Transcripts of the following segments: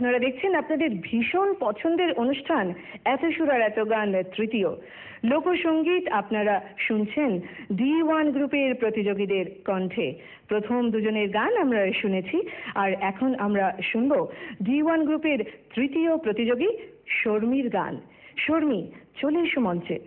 আপনারা দেখছেন আপনাদের ভীষণ পছন্দের অনুষ্ঠান এত সুর আর এত গান তৃতীয় লোকসঙ্গীত। আপনারা শুনছেন D1 গ্রুপের প্রতিযোগীদের কণ্ঠে। প্রথম দুজনের গান আমরা শুনেছি, আর এখন আমরা শুনব D1 গ্রুপের তৃতীয় প্রতিযোগী শর্মির গান। শর্মি, চলে এসো মঞ্চে।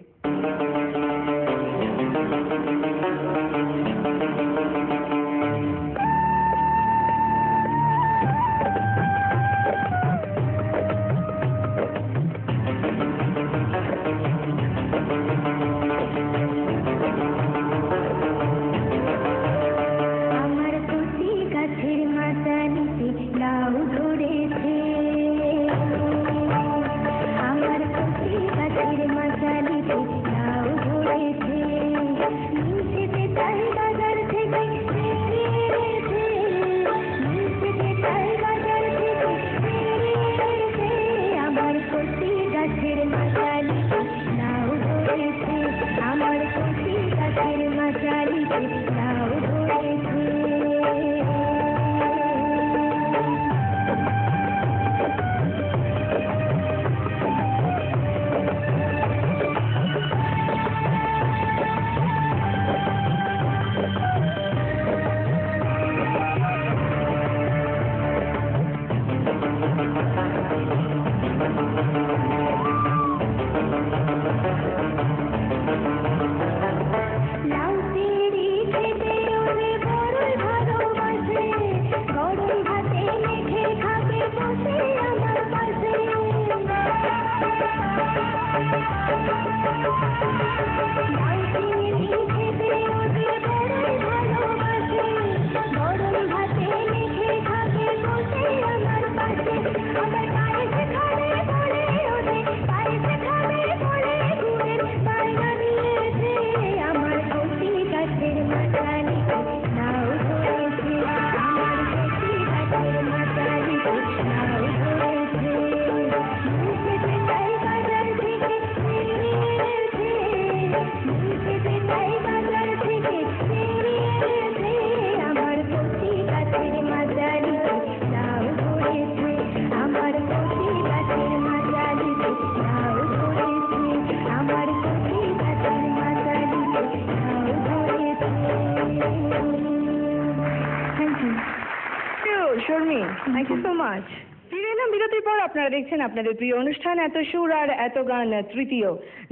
Sharmi, thank you so much. ফিরে এলাম বিরতির পর। আপনারা দেখছেন আপনাদের প্রিয় অনুষ্ঠান এত সুর আর এত গান তৃতীয়।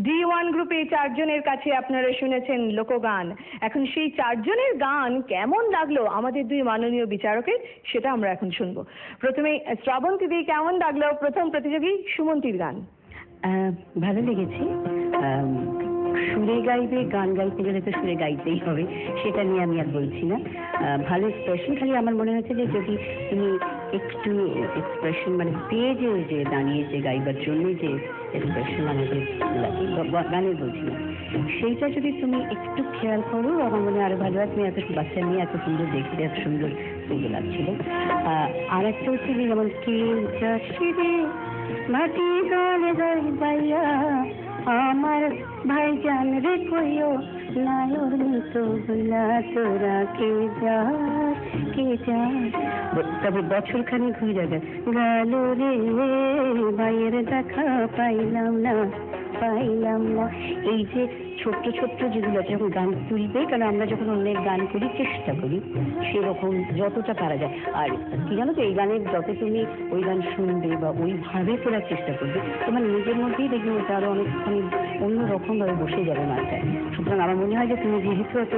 D1 গ্রুপে চারজনের কাছে আপনারা শুনেছেন লোকগান। এখন সেই চারজনের গান কেমন লাগলো আমাদের দুই মাননীয় বিচারকের, সেটা আমরা এখন শুনবো। প্রথমে শ্রাবন্তী দি, কেমন লাগলো প্রথম প্রতিযোগী সুমন্তীর গান? ভালো লেগেছে। সুরে গাইবে, গান গাইতে গেলে তো সুরে গাইতেই হবে, সেটা নিয়ে আমি আর বলছি না। ভালো এক্সপ্রেশন। খালি আমার মনে হচ্ছে যে যদি তুমি একটু এক্সপ্রেশন, মানে স্টেজে যে দাঁড়িয়ে যে গাইবার জন্য যে এক্সপ্রেশন আমাদের লাগে, গানের বলছি না, সেইটা যদি তুমি একটু খেয়াল করো আমার মনে আরো ভালো হয়। তুমি এত বাচ্চা নিয়ে এত সুন্দর দেখতে, এত সুন্দর সুন্দর লাগছিল। আর একটা হচ্ছে যে যেমন কেউ চাষিরে মাটি দলে দলে বাইয়া আমার ভাইজান রে কইও নায়র মতো বইলা তোরা কে যা কে যা। তবে বছর খানিক হয়ে যাবে গেল রে ভাইয়ের দেখা পাইলাম না পাইলাম না। এই যে ছোট্ট ছোট্ট যেগুলো যখন গান তুলবে, কারণ আমরা যখন অন্যের গান করি চেষ্টা করি সেরকম যতটা পারা যায়। আর কি জানো তো, এই গানের যত তুমি ওই গান শুনবে বা ওইভাবে করার চেষ্টা করবে, তোমার নিজের মধ্যেই দেখবে ওটা আরো অনেকখানি অন্যরকম ভাবে বসে যাবে মাথায়। সুতরাং আমার মনে হয় যে তুমি যেহেতু এত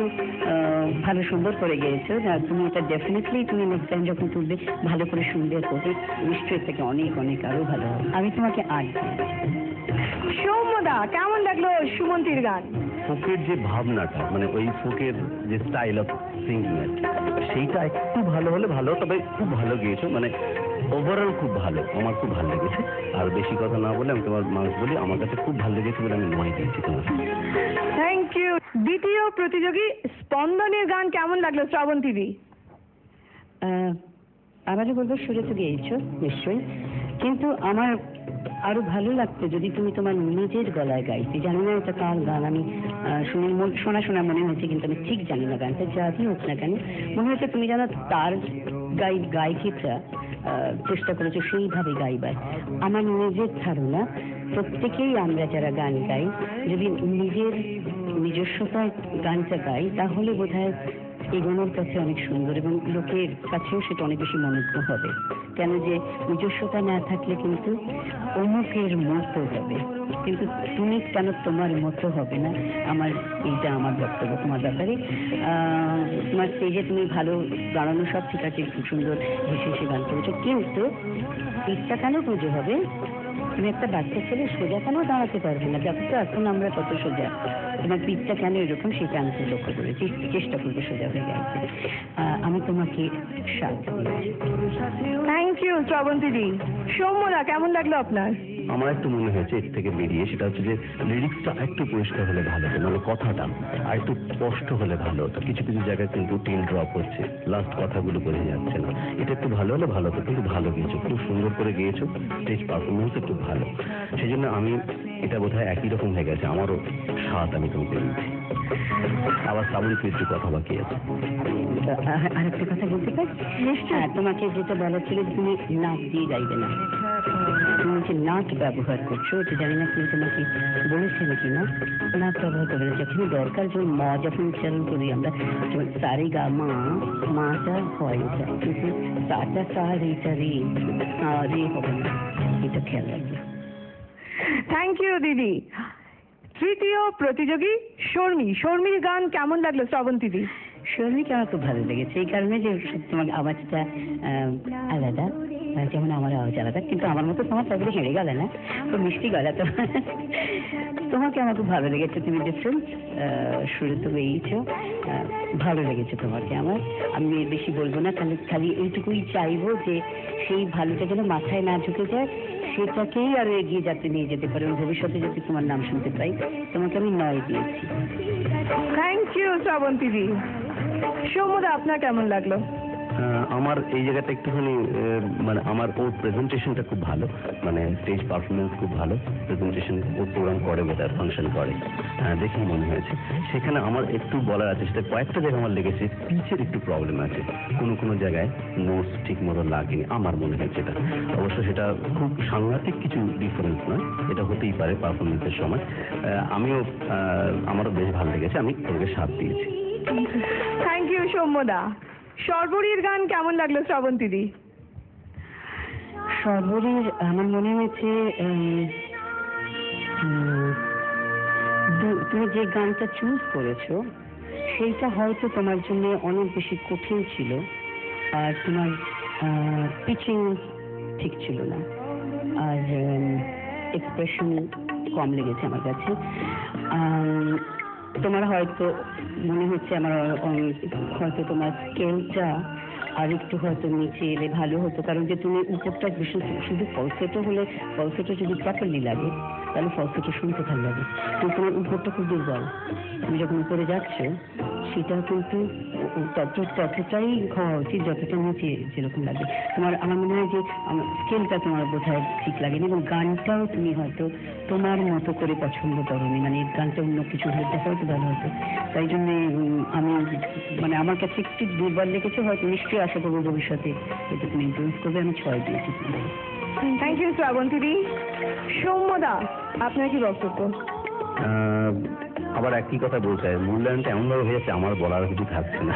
ভালো সুন্দর করে গিয়েছো, তুমি এটা ডেফিনেটলি তুমি নেক্সট টাইম যখন তুলবে ভালো করে শুনবে করবে, নিশ্চয়ই থেকে অনেক অনেক আরো ভালো হবে। আমি তোমাকে আজ সৌম্যদা, কেমন লাগলো সুমন্তীর গান? ফোকের যে ভাবনাটা, মানে ওই ফোকের যে স্টাইল অফ সিঙ্গিং, সেইটা একটু ভালো হলে ভালো, তবে খুব ভালো গিয়েছো। মানে ওভারঅল খুব ভালো, আমার খুব ভালো লেগেছে। আর বেশি কথা না বলে আমি তোমার মানুষ বলি, আমার কাছে খুব ভালো লেগেছে বলে আমি নয় দিয়েছি তোমার। Thank you. দ্বিতীয় প্রতিযোগী স্পন্দনের গান কেমন লাগলো শ্রাবন্তী দি? আমারও বলবো সুরে তো গিয়েছো নিশ্চয়ই, কিন্তু আমার আরো ভালো লাগতো যদি তুমি তোমার নিজের গলায় গাইতে। জানি না এটা কার গান, আমি শোনা শোনা মনে হচ্ছে, কিন্তু আমি ঠিক জানি না গানটা। যাই হোক না কেন, মনে হচ্ছে তুমি জানো তার গায়িকাটা চেষ্টা করেছো সেইভাবে গাইবার। আমার নিজের ধারণা প্রত্যেকেই আমরা যারা গান গাই যদি নিজস্বতায় গানটা গাই তাহলে বোধহয় এগোনোর কাছে অনেক সুন্দর এবং লোকের কাছেও সেটা অনেক বেশি মনোজ্ঞ হবে। কেন যে নিজস্বতা না থাকলে কিন্তু অমুকের মতো হবে, কিন্তু তুমি কেন তোমার মতো হবে না, এইটা আমার বক্তব্য তোমার ব্যাপারে। তোমার স্টেজে তুমি ভালো গানানো সব ঠিক আছে, খুব সুন্দর হেসে হেসে গান করেছো, কিন্তু পিঠটা কেন পুজো হবে? তুমি একটা বাচ্চা ছেলে সোজা কেন দাঁড়াতে পারবে না? দেখো তো এখন আমরা কত সোজা, তোমার পিঠটা কেন এরকম সেটা আমি খুব লক্ষ্য করেছি। চেষ্টা করবে সোজা হয়ে গেছে। আমি তোমাকে সাথ দিচ্ছি। Thank you শ্রাবন্তীদি। সৌম্যদা, কেমন লাগলো আপনার? আমার একটু মনে হয়েছে এর থেকে বেরিয়ে সেটা হচ্ছে যে লিরিক্সটা একটু পরিষ্কার হলে ভালো হতো, মানে কথাটা আর একটু স্পষ্ট হলে ভালো হতো। কিছু কিছু জায়গায় কিন্তু টেন ড্রপ হচ্ছে, লাস্ট কথাগুলো বোঝা যাচ্ছে না। এটা একটু ভালো হলে ভালো হতো, কিন্তু ভালো গিয়েছো, খুব সুন্দর করে গিয়েছো, স্টেজ পারফরমেন্স একটু ভালো। সেই জন্য আমি এটা বোধহয় একই রকম হয়ে গেছে, আমারও স্বাদ আমি তোমাকে দিচ্ছি। আবার শ্রাবন্তী একটু কথা বাকি আছে। আর একটা কথা বলতে পারি? হ্যাঁ, তোমাকে যেটা বলা ছিল তুমি নাক দিয়ে গাইবে না, তুমি যে নাক ব্যবহার করছো এটা জানি না কেউ তোমাকে বলেছে নাকি না, নাক ব্যবহার করবে না। যখন দরকার যে ম যখন উচ্চারণ করি আমরা, যেমন সারে গা মা, মাটা হয় এটা, কিন্তু সাটা সা রেটা রে, রে হবে না, এটা খেয়াল রাখবে। থ্যাংক ইউ দিদি। তৃতীয় প্রতিযোগী শর্মির গান কেমন লাগলো শ্রাবন্তীদি? শর্মিকে আমার খুব ভালো লেগেছে এই কারণে যে তোমার আওয়াজটা আলাদা, যেমন আমার আওয়াজ আলাদা, কিন্তু আমার মতো তোমার তারপরে হেরে গেলে না, খুব মিষ্টি গলা তো। তোমাকে আমার খুব ভালো লেগেছে, তুমি ডিফারেন্ট সুরে তো বেরিয়েছো, ভালো লেগেছে তোমাকে আমার। আমি বেশি বলবো না, খালি এইটুকুই চাইবো যে সেই ভালোটা যেন মাথায় না ঢুকে যায়, সেটাকেই আরো এগিয়ে নিয়ে যেতে পারে এবং ভবিষ্যতে যদি তোমার নাম শুনতে পাই। তোমাকে আমি 9 দিয়েছি। Thank you শ্রাবন্তীদি। সৌম্যদা, আপনার কেমন লাগলো? আমার এই জায়গাটা একটুখানি মানে আমার ওর প্রেজেন্টেশনটা খুব ভালো, মানে স্টেজ পারফরমেন্স খুব ভালো, প্রেজেন্টেশন ওর প্রোগ্রাম করে বোধহয়, ফাংশন করে, দেখেই মনে হয়েছে। সেখানে আমার একটু বলার আছে, সেটা কয়েকটা জায়গায় আমার লেগেছে পিচের একটু প্রবলেম আছে, কোনো জায়গায় নোটস ঠিক মতো লাগেনি আমার মনে হয়েছে। এটা অবশ্য সেটা খুব সাংঘাতিক কিছু ডিফারেন্স নয়, এটা হতেই পারে পারফরমেন্সের সময়। আমারও বেশ ভালো লেগেছে, আমি তোমাকে 7 দিয়েছি। Thank you সৌম্যদা। সর্বরীর গান কেমন লাগলো শ্রাবন্তীদি? সর্বরীর আমার মনে হয়েছে তুমি যে গানটা চুজ করেছো সেইটা হয়তো তোমার জন্য অনেক বেশি কঠিন ছিল, আর তোমার পিচিং ঠিক ছিল না, আর এক্সপ্রেশন কম লেগেছে আমার কাছে। তোমার হয়তো মনে হচ্ছে আমার হয়তো তোমার স্কেলটা আর একটু হয়তো নিচে এলে ভালো হতো, কারণ যে তুমি উপরটা ভীষণ, শুধু ফলসেটো হলে, ফলসেটো যদি প্রপারলি লাগে তাহলে ফলসেটো শুনতে ভালো লাগে, কিন্তু তোমার উপরটা খুব দুর্বল। তুমি যখন উপরে যাচ্ছ সেটা কিন্তু ততটাই হওয়া উচিত যতটা নিচে যেরকম লাগে তোমার। আমার মনে হয় যে আমার স্কেলটা তোমার বোধহয় ঠিক লাগেনি, এবং গানটাও তুমি হয়তো তোমার মতো করে পছন্দ করোনি, মানে গানটা অন্য কিছু হলে হয়তো ভালো হতো। তাই জন্য আমি মানে আমার কাছে একটু দুর্বল লেগেছে, হয়তো নিশ্চয়ই আশা করবো ভবিষ্যতে এটা তুমি ইমপ্রুভ করবে। আমি 6 দিয়েছি। Thank you শ্রাবন্তীদি। সৌম্যদা, আপনার কি বক্তব্য? আবার একই কথা বলতে হয়, মূল্যায়নটা এমনভাবে হয়ে যাচ্ছে আমার বলার কিছু থাকছে না।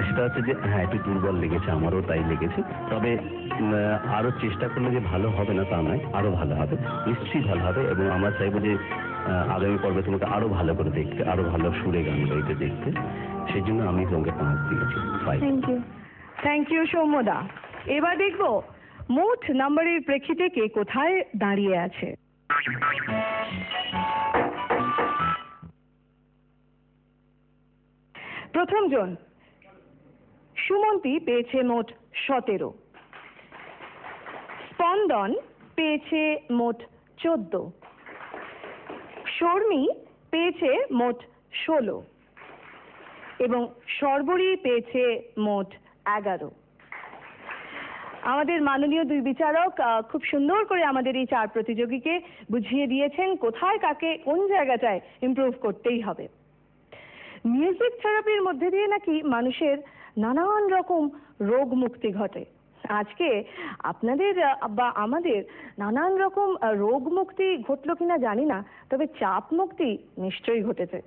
সেটা হচ্ছে যে হ্যাঁ একটু দুর্বল লেগেছে, আমারও তাই লেগেছে। তবে আরো চেষ্টা করলে যে ভালো হবে না তা নয়, আরো ভালো হবে, নিশ্চয়ই ভালো হবে। এবং আমরা চাইবো যে আগামী পর্বে তোমাকে আরো ভালো করে দেখতে, আরো ভালো সুরে গান গাইতে দেখতে। সেই জন্য আমি তোমাকে 5 দিয়েছি। থ্যাংক ইউ সৌম্যদা। এবার দেখবো মোট নাম্বারের প্রেক্ষিতে কে কোথায় দাঁড়িয়ে আছে। প্রথম জন সুমন্তী পেয়েছে মোট 17, স্পন্দন পেয়েছে মোট 14, শর্মী পেয়েছে মোট 16 এবং সর্বরী পেয়েছে মোট 11। আমাদের মাননীয় 2 বিচারক খুব সুন্দর করে আমাদের এই 4 প্রতিযোগীকে বুঝিয়ে দিয়েছেন কোথায় কাকে কোন জায়গাটায় ইমপ্রুভ করতেই হবে। মিউজিক থেরাপির মধ্যে দিয়ে নাকি মানুষের নানান রকম রোগ মুক্তি ঘটে। আজকে আপনাদের বা আমাদের নানান রকম রোগ মুক্তি ঘটলো কিনা জানি না, তবে চাপ মুক্তি নিশ্চয়ই ঘটেছে।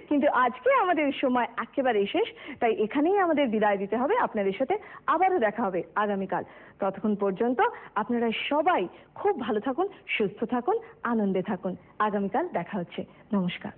কিন্তু আজকে আমাদের সময় একেবারেই শেষ, তাই এখানেই আমাদের বিদায় দিতে হবে। আপনাদের সাথে আবারও দেখা হবে আগামীকাল। ততক্ষণ পর্যন্ত আপনারা সবাই খুব ভালো থাকুন, সুস্থ থাকুন, আনন্দে থাকুন। আগামীকাল দেখা হচ্ছে। নমস্কার।